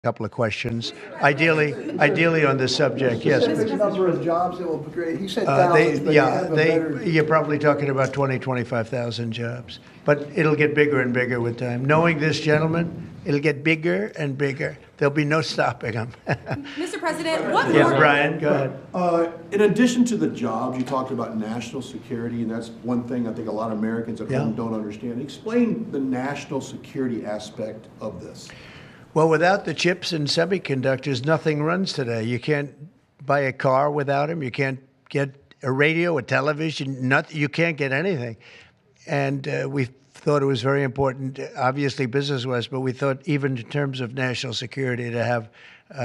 couple of questions. Ideally on this subject, yes. Specific number of jobs that will be created. He said thousands, but you have a better. You're probably talking about 25,000 jobs. But it'll get bigger and bigger with time. Knowing this gentleman, it'll get bigger and bigger. There'll be no stopping him. Mr. President, what Yeah, Brian, go ahead. In addition to the jobs, you talked about national security, and that's one thing I think a lot of Americans at home don't understand. Explain the national security aspect of this. Well, without the chips and semiconductors, nothing runs today. You can't buy a car without them. You can't get a radio, a television, nothing. You can't get anything. And we thought it was very important, obviously business-wise, but we thought even in terms of national security to have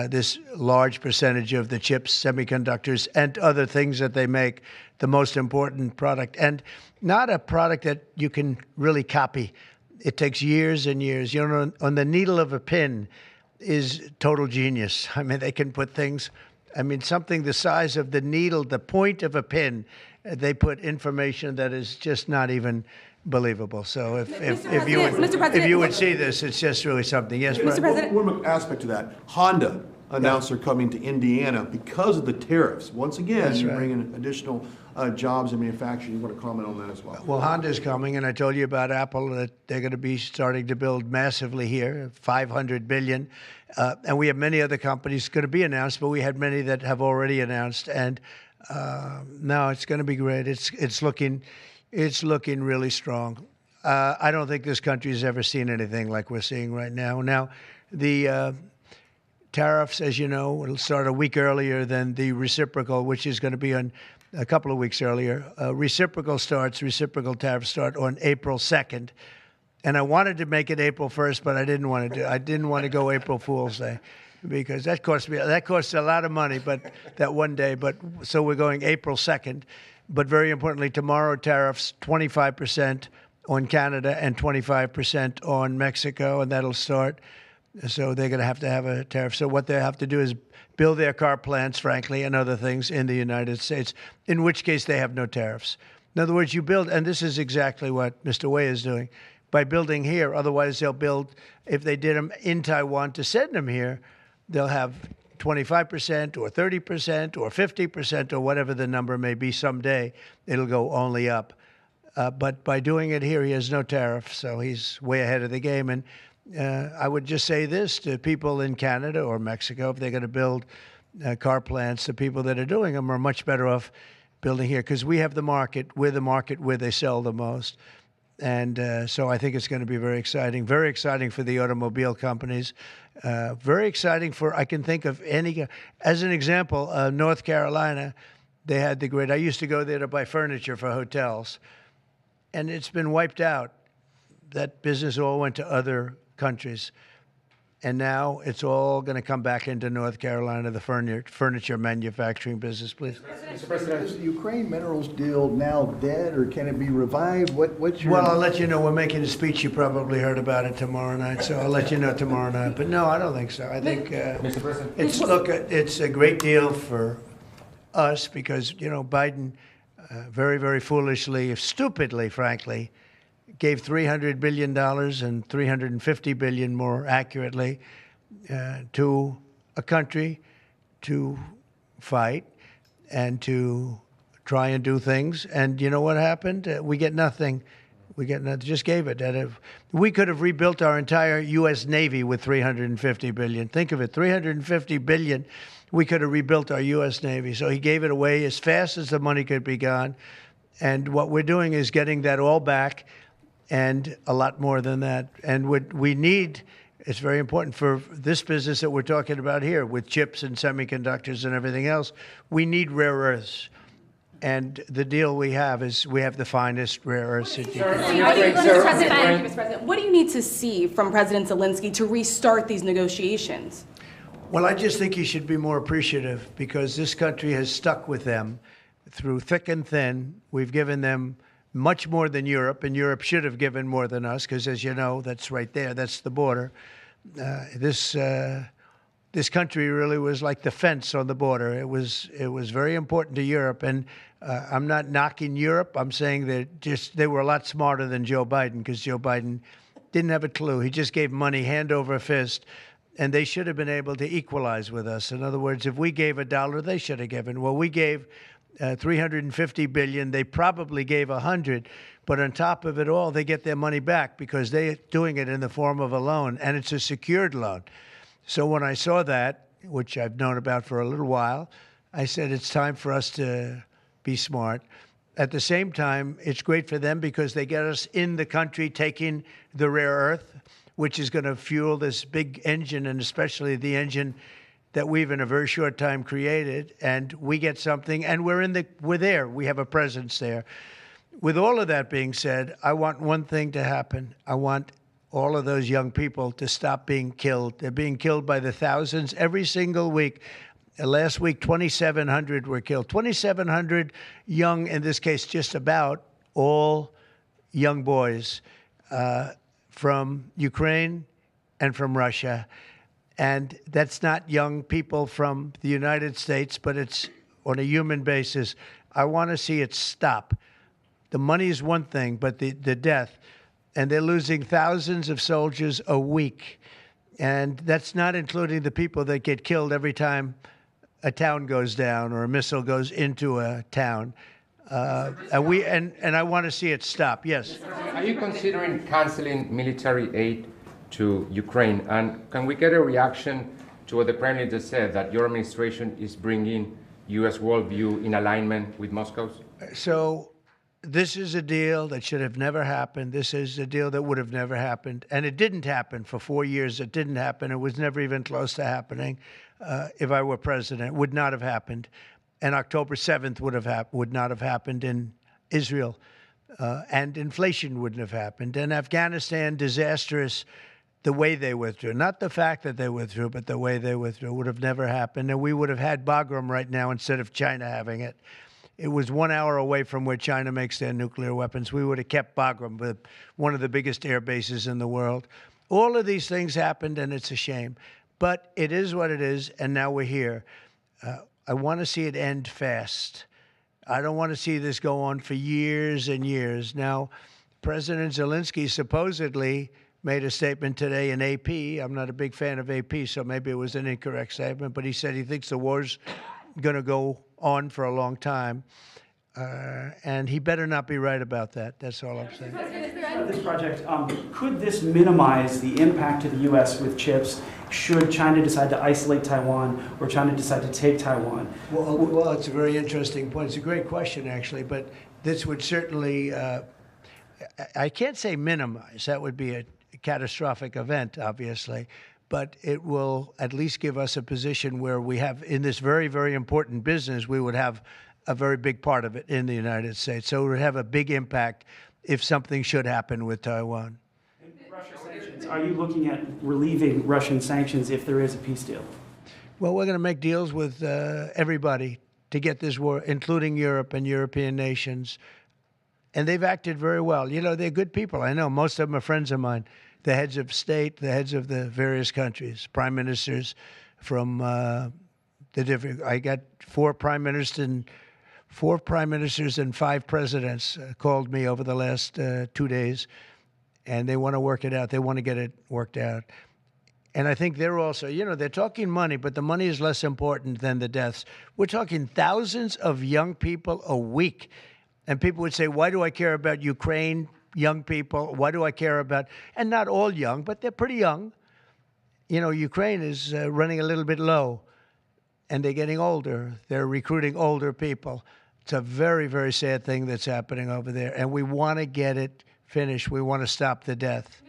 this large percentage of the chips, semiconductors, and other things that they make the most important product. And not a product that you can really copy. It takes years and years. You know, on the needle of a pin is total genius. I mean, they can put things, something the size of the needle, the point of a pin, they put information that is just not even believable. So if you would see this, it's just really something. Yes, Mr. President. One aspect to that, Honda announced they're coming to Indiana because of the tariffs. Once again, you're bringing additional jobs in manufacturing. You want to comment on that as well? Well, Honda's coming, and I told you about Apple, that they're going to be starting to build massively here, $500 billion. And we have many other companies going to be announced, but we had many that have already announced. And no, it's going to be great. It's looking really strong. I don't think this country has ever seen anything like we're seeing right now. Now, the tariffs, as you know, it'll start a week earlier than the reciprocal, which is going to be on a couple of weeks earlier. Reciprocal tariffs start on April 2nd. And I wanted to make it April 1st, but I didn't want to go April Fool's Day, because that costs a lot of money, but that one day. But so we're going April 2nd. But very importantly, tomorrow tariffs 25% on Canada and 25% on Mexico, and that'll start. So they're going to have a tariff. So what they have to do is build their car plants, frankly, and other things in the United States, in which case they have no tariffs. In other words, you build, and this is exactly what Mr. Wei is doing, by building here. Otherwise, they'll build, if they did them in Taiwan to send them here, they'll have 25% or 30% or 50% or whatever the number may be someday. It'll go only up. But by doing it here, he has no tariff, so he's way ahead of the game. And I would just say this to people in Canada or Mexico: if they're going to build car plants, the people that are doing them are much better off building here, because we have the market. We're the market where they sell the most. And so I think it's going to be very exciting for the automobile companies, very exciting for, I can think of any, as an example, North Carolina, they had the great, I used to go there to buy furniture for hotels, and it's been wiped out. That business all went to other countries. And now it's all going to come back into North Carolina, the furniture manufacturing business, please. Mr. President, is the Ukraine minerals deal now dead, or can it be revived? What's your... Well, I'll let you know. We're making a speech. You probably heard about it tomorrow night, so I'll let you know tomorrow night. But no, I don't think so. I think Mr. President, it's a great deal for us because, Biden very, very foolishly, stupidly, frankly, gave $300 billion and $350 billion more accurately to a country to fight and to try and do things. And you know what happened? We get nothing. Just gave it. We could have rebuilt our entire U.S. Navy with $350 billion. Think of it, $350 billion. We could have rebuilt our U.S. Navy. So he gave it away as fast as the money could be gone. And what we're doing is getting that all back, and a lot more than that. And what we need, it's very important for this business that we're talking about here with chips and semiconductors and everything else, we need rare earths. And the deal we have is we have the finest rare earths. Mr. President, what do you need to see from President Zelensky to restart these negotiations? Well, I just think he should be more appreciative, because this country has stuck with them through thick and thin. We've given them much more than Europe, and Europe should have given more than us, because, as you know, that's right there. That's the border. This country really was like the fence on the border. It was very important to Europe, and I'm not knocking Europe. I'm saying that they were a lot smarter than Joe Biden, because Joe Biden didn't have a clue. He just gave money hand over fist, and they should have been able to equalize with us. In other words, if we gave $1, they should have given. Well, we gave 350 billion. They probably gave 100, but on top of it all, they get their money back because they're doing it in the form of a loan, and it's a secured loan. So when I saw that, which I've known about for a little while, I said it's time for us to be smart. At the same time, it's great for them because they get us in the country taking the rare earth, which is going to fuel this big engine, and especially the engine that we've in a very short time created. And we get something, and we're there. We have a presence there. With all of that being said, I want one thing to happen. I want all of those young people to stop being killed. They're being killed by the thousands every single week. Last week, 2,700 were killed. 2,700 young, in this case, just about all young boys from Ukraine and from Russia. And that's not young people from the United States, but it's on a human basis. I want to see it stop. The money is one thing, but the death. And they're losing thousands of soldiers a week. And that's not including the people that get killed every time a town goes down or a missile goes into a town. And I want to see it stop. Yes. Are you considering canceling military aid to Ukraine? And can we get a reaction to what the Premier just said, that your administration is bringing U.S. worldview in alignment with Moscow's? So this is a deal that should have never happened. This is a deal that would have never happened. And it didn't happen for 4 years. It didn't happen. It was never even close to happening. If I were president, would not have happened. And October 7th would not have happened in Israel. And inflation wouldn't have happened. And Afghanistan, disastrous, the way they withdrew. Not the fact that they withdrew, but the way they withdrew would have never happened. And we would have had Bagram right now instead of China having it. It was 1 hour away from where China makes their nuclear weapons. We would have kept Bagram, one of the biggest air bases in the world. All of these things happened, and it's a shame. But it is what it is, and now we're here. I want to see it end fast. I don't want to see this go on for years and years. Now, President Zelensky supposedly made a statement today in AP. I'm not a big fan of AP, so maybe it was an incorrect statement, but he said he thinks the war's going to go on for a long time. And he better not be right about that. That's all I'm saying. This project, could this minimize the impact to the U.S. with chips should China decide to isolate Taiwan or China decide to take Taiwan? Well, it's a very interesting point. It's a great question, actually, but this would certainly, I can't say minimize. That would be a catastrophic event, obviously, but it will at least give us a position where we have, in this very, very important business, we would have a very big part of it in the United States. So it would have a big impact if something should happen with Taiwan. Russia sanctions. Are you looking at relieving Russian sanctions if there is a peace deal? Well, we're going to make deals with everybody to get this war, including Europe and European nations. And they've acted very well. You know, they're good people. I know most of them are friends of mine. The heads of state, the heads of the various countries, prime ministers from the different. I got four prime ministers and 5 presidents called me over the last 2 days, and they want to work it out. They want to get it worked out. And I think they're also, you know, they're talking money, but the money is less important than the deaths. We're talking thousands of young people a week. And people would say, why do I care about Ukraine, young people? Why do I care about, and not all young, but they're pretty young. You know, Ukraine is running a little bit low, and they're getting older. They're recruiting older people. It's a very, very sad thing that's happening over there, and we want to get it finished. We want to stop the death.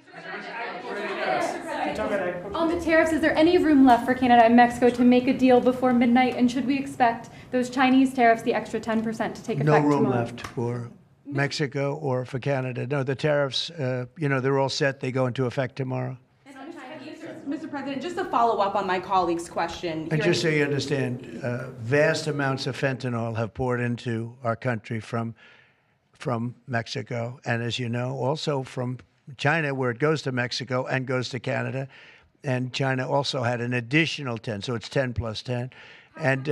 On the tariffs, is there any room left for Canada and Mexico to make a deal before midnight? And should we expect those Chinese tariffs, the extra 10%, to take effect tomorrow? No room left for Mexico or for Canada. No, the tariffs, you know, they're all set. They go into effect tomorrow. Mr. President, just to follow up on my colleague's question. And just so you understand, vast amounts of fentanyl have poured into our country from Mexico. And as you know, also from China, where it goes to Mexico and goes to Canada. And China also had an additional 10, so it's 10 plus 10. And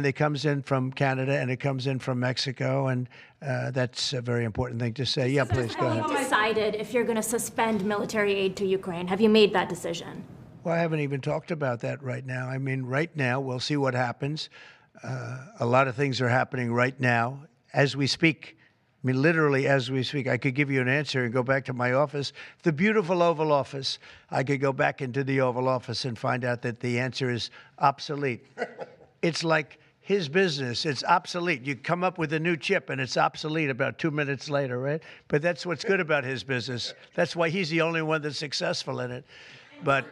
it comes in from Canada and it comes in from Mexico, and that's a very important thing to say. Yeah, please, go ahead. Have you decided if you're going to suspend military aid to Ukraine? Have you made that decision? Well, I haven't even talked about that right now. I mean, right now, we'll see what happens. A lot of things are happening right now as we speak. I mean, literally as we speak. I could give you an answer and go back to my office, the beautiful Oval Office. I could go back into the Oval Office and find out that the answer is obsolete. It's like his business. It's obsolete. You come up with a new chip and it's obsolete about 2 minutes later, right? But that's what's good about his business. That's why he's the only one that's successful in it. But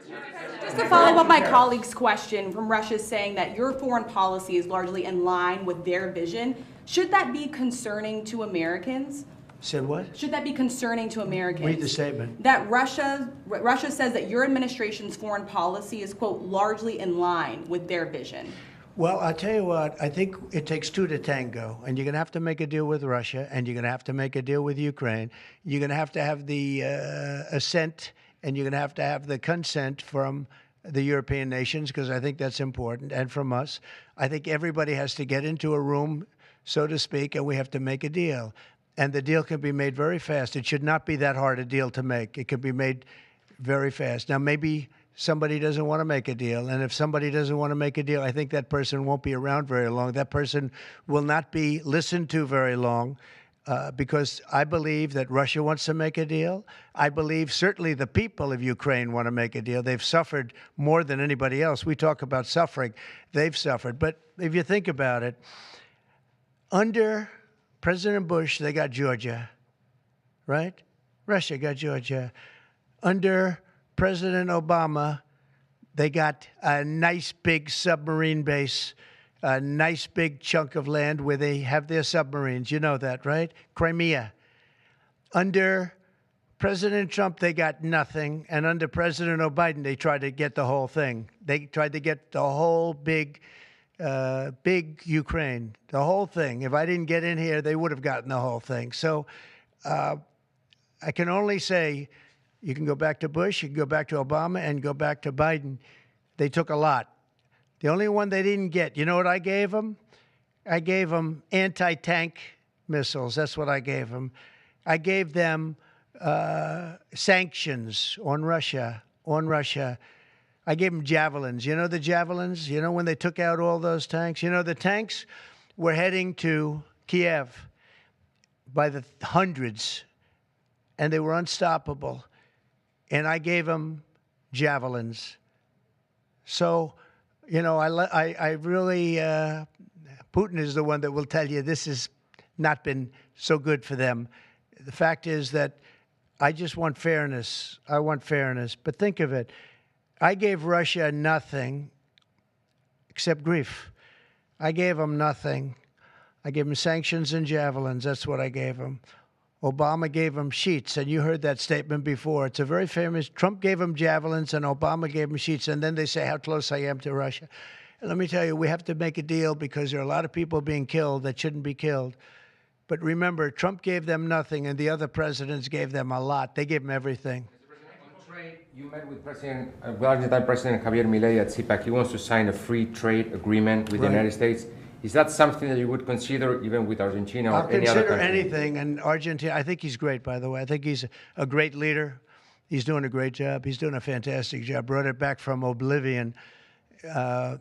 just to follow up my colleague's question from Russia saying that your foreign policy is largely in line with their vision, should that be concerning to Americans? said what? Should that be concerning to Americans? Read the statement. That Russia says that your administration's foreign policy is, quote, largely in line with their vision. Well, I'll tell you what, I think it takes two to tango, and you're going to have to make a deal with Russia, and you're going to have to make a deal with Ukraine. You're going to have the assent, and you're going to have the consent from the European nations, because I think that's important, and from us. I think everybody has to get into a room, so to speak, and we have to make a deal. And the deal can be made very fast. It should not be that hard a deal to make. It can be made very fast. Now, maybe somebody doesn't want to make a deal. And if somebody doesn't want to make a deal, I think that person won't be around very long. That person will not be listened to very long because I believe that Russia wants to make a deal. I believe certainly the people of Ukraine want to make a deal. They've suffered more than anybody else. We talk about suffering. They've suffered. But if you think about it, under President Bush, they got Georgia, right? Russia got Georgia. Under President Obama, they got a nice big submarine base, a nice big chunk of land where they have their submarines. You know that, right? Crimea. Under President Trump, they got nothing. And under President Biden, they tried to get the whole thing. They tried to get the whole big Ukraine, the whole thing. If I didn't get in here, they would have gotten the whole thing. So I can only say, you can go back to Bush, you can go back to Obama, and go back to Biden. They took a lot. The only one they didn't get, you know what I gave them? I gave them anti-tank missiles. That's what I gave them. I gave them sanctions on Russia. I gave them javelins. You know the javelins? You know when they took out all those tanks? You know the tanks were heading to Kiev by the hundreds, and they were unstoppable. And I gave them javelins. So, you know, I really, Putin is the one that will tell you this has not been so good for them. The fact is that I just want fairness. I want fairness. But think of it. I gave Russia nothing except grief. I gave them nothing. I gave them sanctions and javelins. That's what I gave them. Obama gave them sheets, and you heard that statement before. It's a very famous. Trump gave them javelins, and Obama gave them sheets, and then they say how close I am to Russia. And let me tell you, we have to make a deal because there are a lot of people being killed that shouldn't be killed. But remember, Trump gave them nothing, and the other presidents gave them a lot. They gave them everything. You met with Argentine President Javier Milei at CPAC. He wants to sign a free trade agreement with the United States. Is that something that you would consider even with Argentina or any other country? I'll consider anything. And Argentina, I think he's great, by the way. I think he's a great leader. He's doing a great job. He's doing a fantastic job. Brought it back from oblivion. Yeah,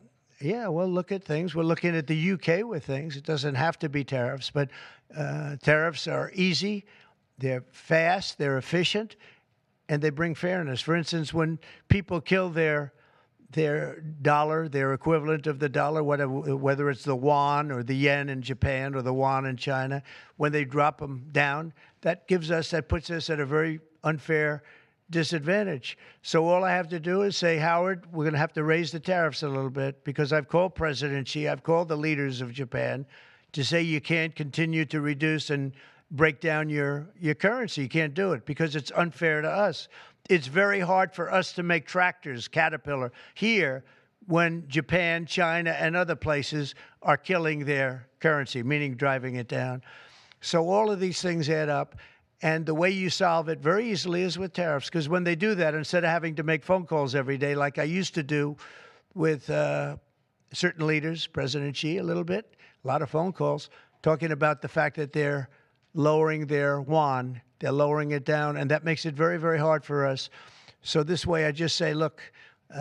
we'll look at things. We're looking at the UK with things. It doesn't have to be tariffs, but tariffs are easy. They're fast. They're efficient. And they bring fairness. For instance, when people kill their dollar, their equivalent of the dollar, whether it's the yuan or the yen in Japan or the yuan in China, when they drop them down, that puts us at a very unfair disadvantage. So all I have to do is say, Howard, we're going to have to raise the tariffs a little bit because I've called President Xi, I've called the leaders of Japan to say you can't continue to reduce and break down your currency. You can't do it because it's unfair to us. It's very hard for us to make tractors, Caterpillar, here when Japan, China, and other places are killing their currency, meaning driving it down. So all of these things add up. And the way you solve it very easily is with tariffs, because when they do that, instead of having to make phone calls every day like I used to do with certain leaders, President Xi a little bit, a lot of phone calls, talking about the fact that they're lowering their yuan, they're lowering it down, and that makes it very, very hard for us. So this way I just say, look,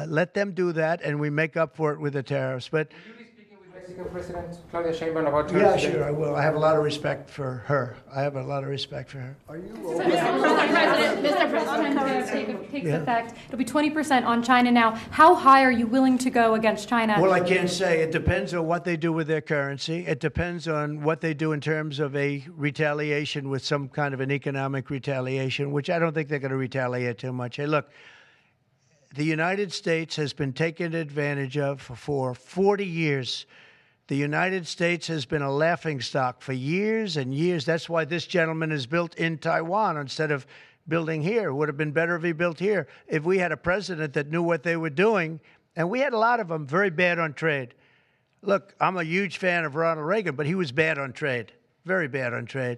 Let them do that, and we make up for it with the tariffs. But Will you be speaking with Mexican President Claudia Sheinbaum about yeah, tariffs today? sure, I will. I have a lot of respect for her. I have a lot of respect for her. Are you Mr. President, takes effect. It'll be 20% on China now. How high are you willing to go against China? Well, I can't say. It depends on what they do with their currency. It depends on what they do in terms of a retaliation with some kind of an economic retaliation, which I don't think they're going to retaliate too much. Hey, look, the United States has been taken advantage of for 40 years. The United States has been a laughingstock for years and years. That's why this gentleman is built in Taiwan instead of building here. It would have been better if he built here. If we had a president that knew what they were doing, and we had a lot of them very bad on trade. Look, I'm a huge fan of Ronald Reagan, but he was bad on trade, very bad on trade.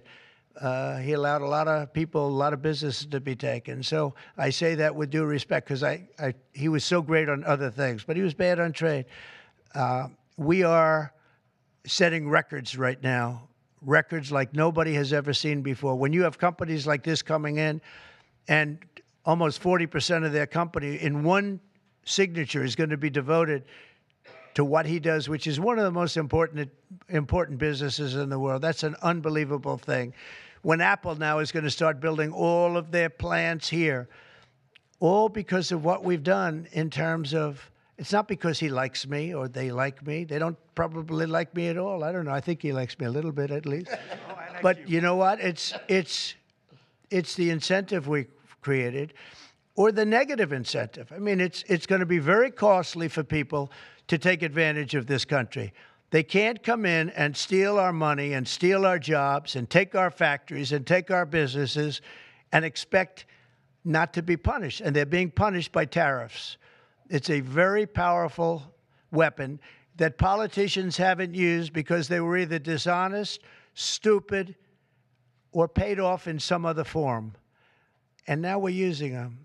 He allowed a lot of people, a lot of businesses to be taken. So I say that with due respect because he was so great on other things, but he was bad on trade. We are setting records right now, records like nobody has ever seen before. When you have companies like this coming in and almost 40% of their company in one signature is going to be devoted to what he does, which is one of the most important businesses in the world. That's an unbelievable thing. When Apple now is going to start building all of their plants here, all because of what we've done in terms of, it's not because he likes me or they like me. They don't probably like me at all. I don't know. I think he likes me a little bit at least. But you know what? It's the incentive we created or the negative incentive. I mean, it's going to be very costly for people to take advantage of this country. They can't come in and steal our money and steal our jobs and take our factories and take our businesses and expect not to be punished. And they're being punished by tariffs. It's a very powerful weapon that politicians haven't used because they were either dishonest, stupid, or paid off in some other form. And now we're using them.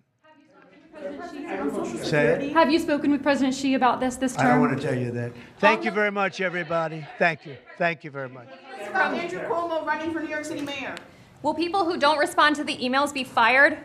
Say it. Have you spoken with President Xi about this term? I don't want to tell you that. Thank you very much, everybody. Thank you. Thank you very much. Andrew Cuomo running for New York City mayor. Will people who don't respond to the emails be fired?